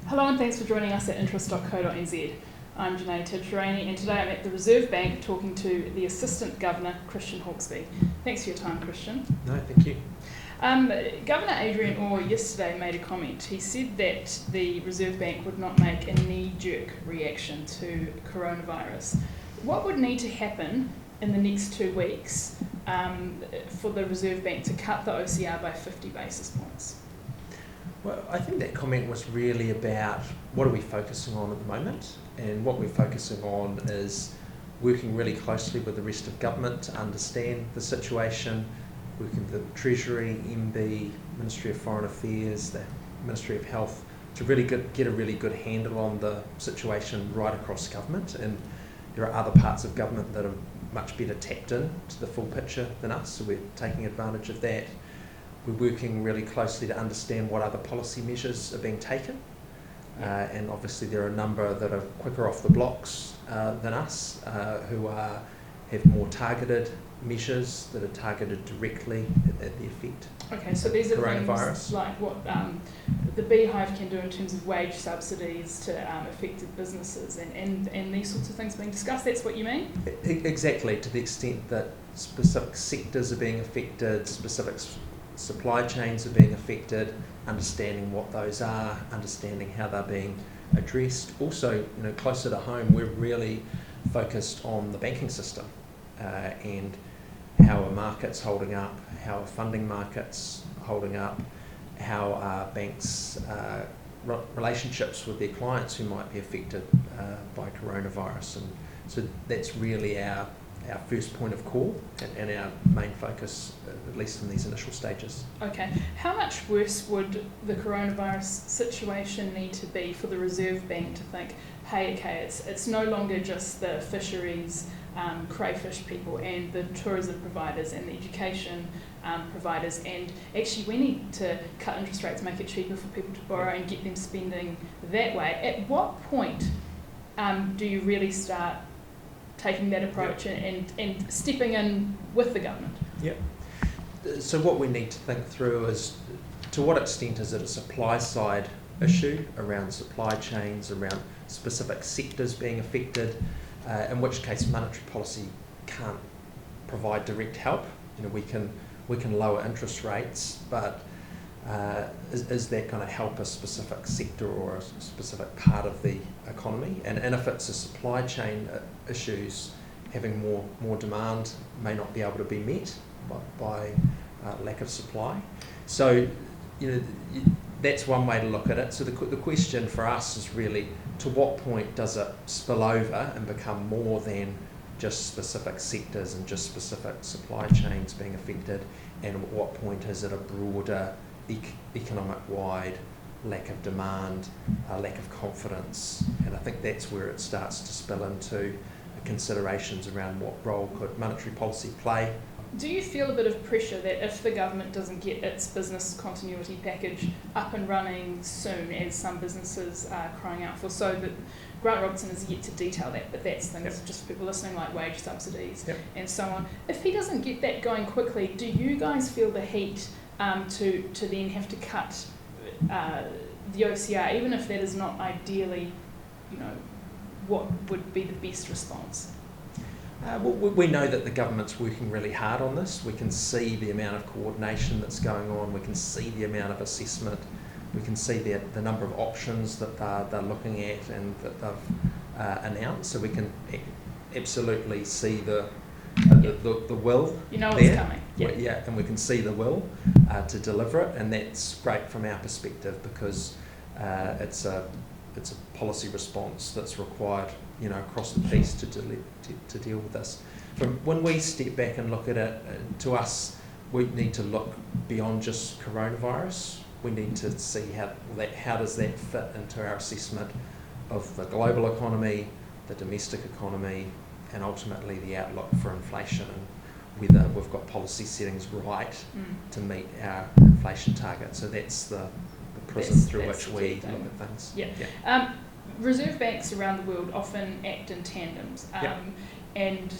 Hello and thanks for joining us at interest.co.nz. I'm Jenée Tibshraeny and today I'm at the Reserve Bank talking to the Assistant Governor, Christian Hawkesby. Thanks for your time, Christian. No, thank you. Governor Adrian Orr yesterday made a comment. He said that the Reserve Bank would not make a knee-jerk reaction to coronavirus. What would need to happen in the next 2 weeks for the Reserve Bank to cut the OCR by 50 basis points? Well, I think that comment was really about what are we focusing on at the moment, and what we're focusing on is working really closely with the rest of government to understand the situation, working with the Treasury, MB, Ministry of Foreign Affairs, the Ministry of Health, to really get a really good handle on the situation right across government. And there are other parts of government that are much better tapped in to the full picture than us, so we're taking advantage of that. We're working really closely to understand what other policy measures are being taken, and obviously there are a number that are quicker off the blocks than us, who have more targeted measures that are targeted directly at the effect. Okay, so these are coronavirus. Things like what the Beehive can do in terms of wage subsidies to affected businesses and these sorts of things being discussed. That's what you mean? Exactly, to the extent that specific sectors are being affected, specific supply chains are being affected, understanding what those are, understanding how they're being addressed. Also, closer to home, we're really focused on the banking system and how are markets holding up, how are funding markets holding up, how are banks' relationships with their clients who might be affected by coronavirus. And so that's really our first point of call and our main focus, at least in these initial stages. Okay. How much worse would the coronavirus situation need to be for the Reserve Bank to think, hey, okay, it's no longer just the fisheries, crayfish people and the tourism providers and the education providers, and actually we need to cut interest rates, make it cheaper for people to borrow and get them spending that way. At what point do you really start taking that approach and stepping in with the government? Yeah. So what we need to think through is, to what extent is it a supply side issue around supply chains, around specific sectors being affected, in which case monetary policy can't provide direct help. We can lower interest rates, but is that going to help a specific sector or a specific part of the economy? And if it's a supply chain issues, having more demand may not be able to be met by lack of supply. So that's one way to look at it. So the question for us is really, to what point does it spill over and become more than just specific sectors and just specific supply chains being affected, and at what point is it a broader economic-wide lack of demand, lack of confidence? And I think that's where it starts to spill into considerations around what role could monetary policy play. Do you feel a bit of pressure that if the government doesn't get its business continuity package up and running soon, as some businesses are crying out for? So that Grant Robertson has yet to detail that, but that's things just for people listening, like wage subsidies and so on. If he doesn't get that going quickly, do you guys feel the heat to then have to cut the OCR, even if that is not ideally, what would be the best response? We know that the government's working really hard on this. We can see the amount of coordination that's going on. We can see the amount of assessment. We can see the number of options that they're looking at and that they've announced. So we can absolutely see the will. It's coming. And we can see the will to deliver it, and that's great from our perspective, because it's a policy response that's required, across the piece to deal with this. From when we step back and look at it, to us, we need to look beyond just coronavirus. We need to see how does that fit into our assessment of the global economy, the domestic economy, and ultimately the outlook for inflation, and whether we've got policy settings right to meet our inflation target. So that's the prism through which we look at things. Reserve banks around the world often act in tandems, and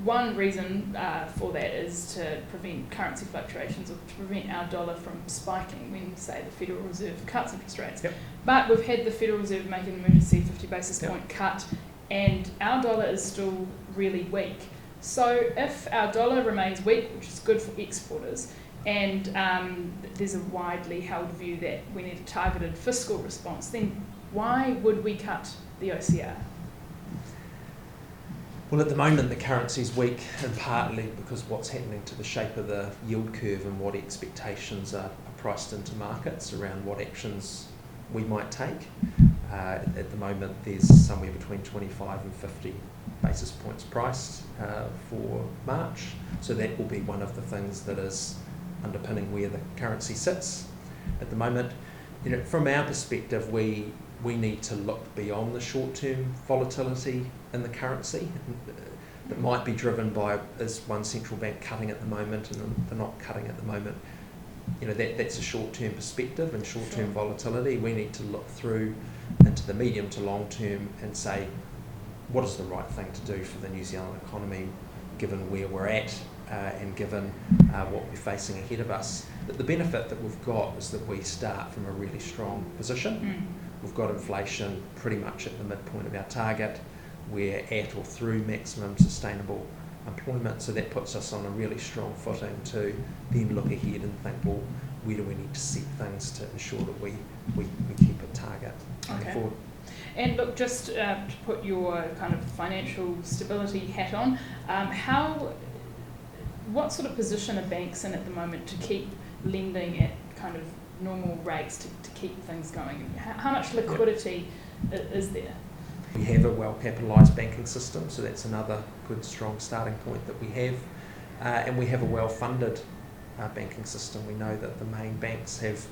one reason for that is to prevent currency fluctuations, or to prevent our dollar from spiking when, say, the Federal Reserve cuts interest rates. Yep. But we've had the Federal Reserve make an emergency 50 basis Yep. point cut, and our dollar is still really weak. So if our dollar remains weak, which is good for exporters, and there's a widely held view that we need a targeted fiscal response, then why would we cut the OCR? Well, at the moment the currency is weak, and partly because what's happening to the shape of the yield curve and what expectations are priced into markets around what actions we might take. At the moment there's somewhere between 25 and 50 basis points priced for March, so that will be one of the things that is underpinning where the currency sits at the moment. You know, from our perspective, we need to look beyond the short-term volatility in the currency that might be driven by, is one central bank cutting at the moment and they're not cutting at the moment. You know, that's a short-term perspective and short-term volatility. We need to look through into the medium to long term and say, what is the right thing to do for the New Zealand economy, given where we're at and given what we're facing ahead of us. But the benefit that we've got is that we start from a really strong position. We've got inflation pretty much at the midpoint of our target. We're at or through maximum sustainable employment, so that puts us on a really strong footing to then look ahead and think, well, where do we need to set things to ensure that we keep a target going forward. And look, just to put your kind of financial stability hat on, what sort of position are banks in at the moment to keep lending at kind of normal rates to keep things going? How much liquidity is there? We have a well-capitalised banking system, so that's another good, strong starting point that we have. And we have a well-funded banking system. We know that the main banks have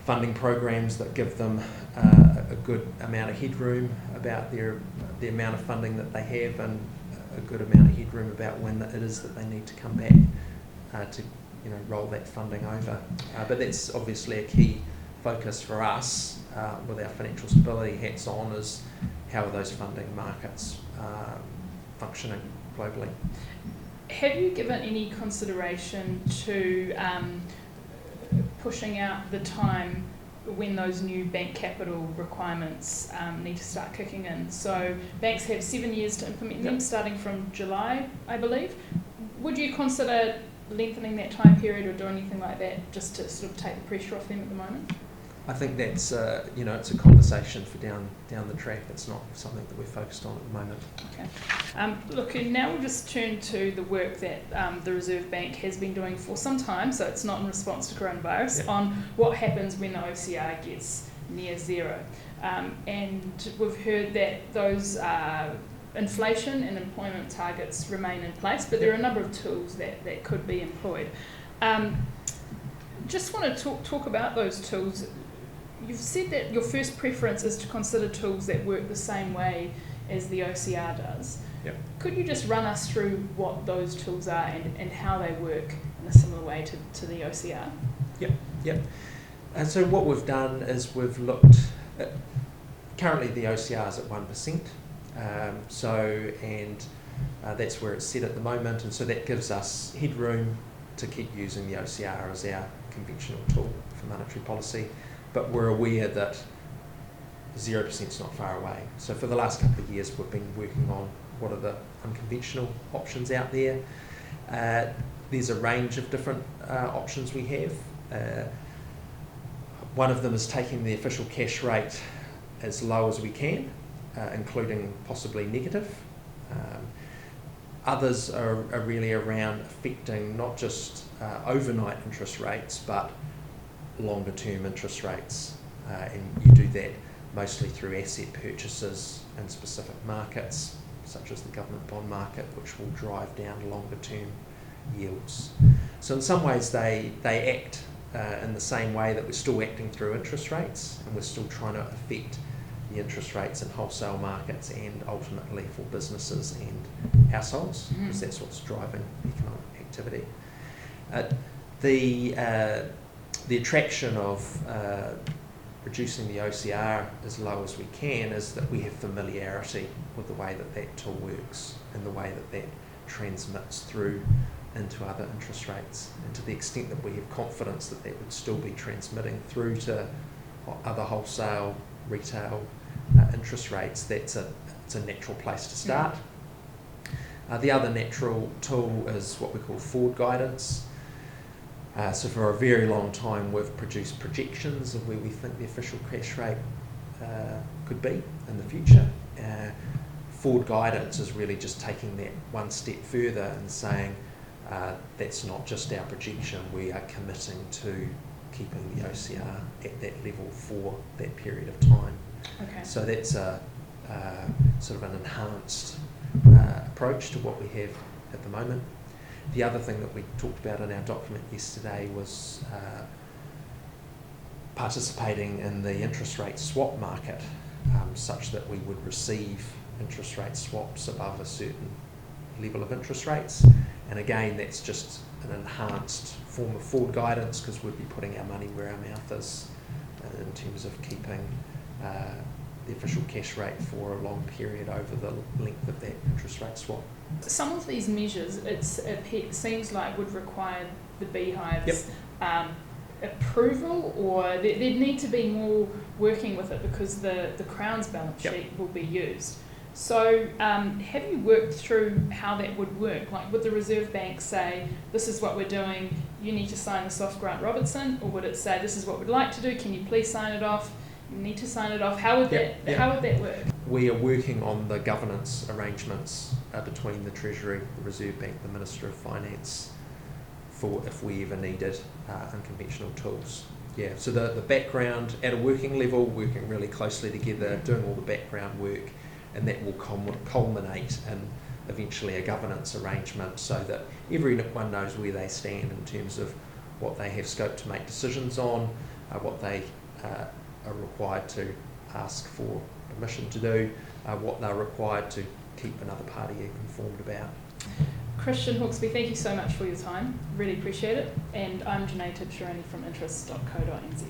funding programs that give them a good amount of headroom about the amount of funding that they have, and a good amount of headroom about when it is that they need to come back to roll that funding over. But that's obviously a key focus for us with our financial stability hats on, is how are those funding markets functioning globally. Have you given any consideration to pushing out the time when those new bank capital requirements need to start kicking in? So banks have 7 years to implement them, starting from July, I believe. Would you consider lengthening that time period or do anything like that just to sort of take the pressure off them at the moment? I think that's it's a conversation for down the track. It's not something that we're focused on at the moment. Okay. Look, and now we'll just turn to the work that the Reserve Bank has been doing for some time, so it's not in response to coronavirus, on what happens when the OCR gets near zero. And we've heard that those inflation and employment targets remain in place, but there are a number of tools that could be employed. Just want to talk about those tools. You've said that your first preference is to consider tools that work the same way as the OCR does. Yep. Could you just run us through what those tools are and how they work in a similar way to the OCR? Yep. And so what we've done is we've looked at, currently the OCR is at 1%, that's where it's set at the moment, and so that gives us headroom to keep using the OCR as our conventional tool for monetary policy. But we're aware that 0% is not far away. So for the last couple of years we've been working on what are the unconventional options out there. There's a range of different options we have. One of them is taking the official cash rate as low as we can, including possibly negative. Others are really around affecting not just overnight interest rates, but longer term interest rates. And you do that mostly through asset purchases in specific markets, such as the government bond market, which will drive down longer term yields. So in some ways they act in the same way that we're still acting through interest rates, and we're still trying to affect the interest rates in wholesale markets and ultimately for businesses and households, because that's what's driving economic activity. The attraction of reducing the OCR as low as we can is that we have familiarity with the way that tool works and the way that transmits through into other interest rates, and to the extent that we have confidence that that would still be transmitting through to other wholesale, retail interest rates, it's a natural place to start. The other natural tool is what we call forward guidance. So for a very long time we've produced projections of where we think the official cash rate could be in the future. Forward guidance is really just taking that one step further and saying that's not just our projection, we are committing to keeping the OCR at that level for that period of time. Okay. So that's a sort of an enhanced approach to what we have at the moment. The other thing that we talked about in our document yesterday was participating in the interest rate swap market, such that we would receive interest rate swaps above a certain level of interest rates. And again, that's just an enhanced form of forward guidance, because we'd be putting our money where our mouth is in terms of keeping the official cash rate for a long period over the length of that interest rate swap. Some of these measures, it seems like would require the Beehive's approval, or there'd need to be more working with it because the Crown's balance sheet will be used. So have you worked through how that would work? Like, would the Reserve Bank say, this is what we're doing, you need to sign this off, Grant Robertson, or would it say, this is what we'd like to do, can you please sign it off? You need to sign it off. How would that work? We are working on the governance arrangements between the Treasury, the Reserve Bank, the Minister of Finance, for if we ever needed unconventional tools. Yeah, so the background at a working level, working really closely together, doing all the background work, and that will culminate in eventually a governance arrangement so that everyone knows where they stand in terms of what they have scope to make decisions on, what they are required to ask for permission to do, what they're required to keep another party informed about. Christian Hawkesby, thank you so much for your time. Really appreciate it. And I'm Jenée Tibshraeny from interest.co.nz.